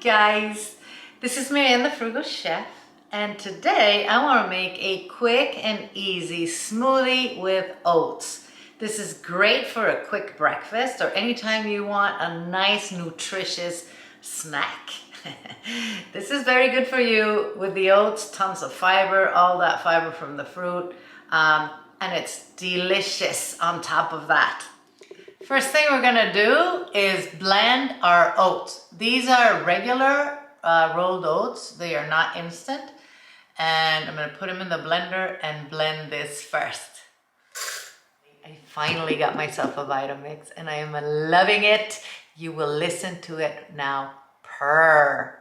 guys, this is Marianne the Frugal Chef, and today I want to make a quick and easy smoothie with oats. This is great for a quick breakfast or anytime you want a nice nutritious snack. This is very good for you with the oats, tons of fiber, all that fiber from the fruit, and it's delicious on top of that. First thing we're gonna do is blend our oats. These are regular rolled oats. They are not instant. And I'm gonna put them in the blender and blend this first. I finally got myself a Vitamix and I am loving it. You will listen to it now. Purr.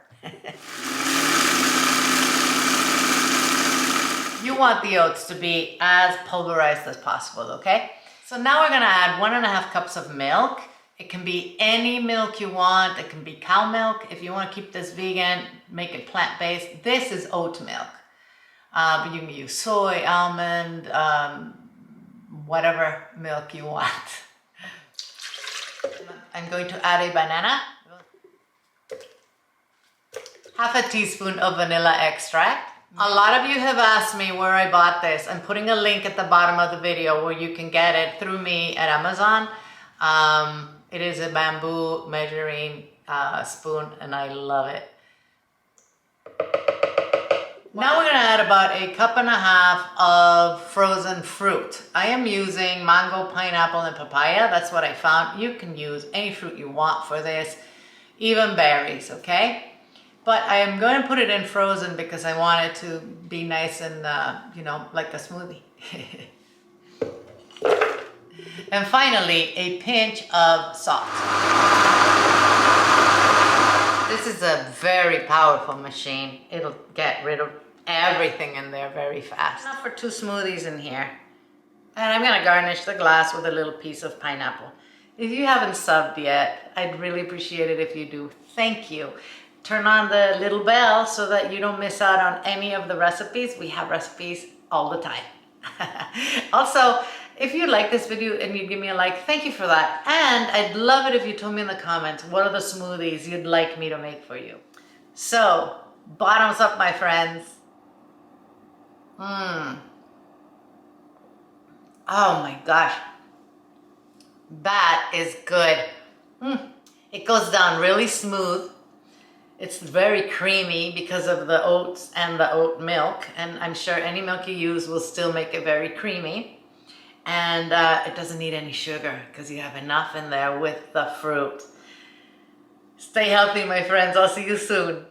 You want the oats to be as pulverized as possible, okay? So now we're gonna add 1.5 cups of milk. It can be any milk you want. It can be cow milk. If you want to keep this vegan, make it plant-based. This is oat milk. But you can use soy, almond, whatever milk you want. I'm going to add a banana. Half a teaspoon of vanilla extract. A lot of you have asked me where I bought this. I'm putting a link at the bottom of the video where you can get it through me at Amazon. It is a bamboo measuring spoon and I love it. Now we're gonna add about 1.5 cups of frozen fruit. I am using mango, pineapple, and papaya. That's what I found. You can use any fruit you want for this, even berries, okay? But I am going to put it in frozen because I want it to be nice and, you know, like a smoothie. And finally, a pinch of salt. This is a very powerful machine. It'll get rid of everything in there very fast. Enough for 2 smoothies in here. And I'm gonna garnish the glass with a little piece of pineapple. If you haven't subbed yet, I'd really appreciate it if you do. Thank you. Turn on the little bell so that you don't miss out on any of the recipes. We have recipes all the time. Also, if you like this video and you give me a like, thank you for that. And I'd love it if you told me in the comments, what are the smoothies you'd like me to make for you? So, bottoms up, my friends. Oh my gosh. That is good. It goes down really smooth. It's very creamy because of the oats and the oat milk. And I'm sure any milk you use will still make it very creamy. And it doesn't need any sugar because you have enough in there with the fruit. Stay healthy, my friends. I'll see you soon.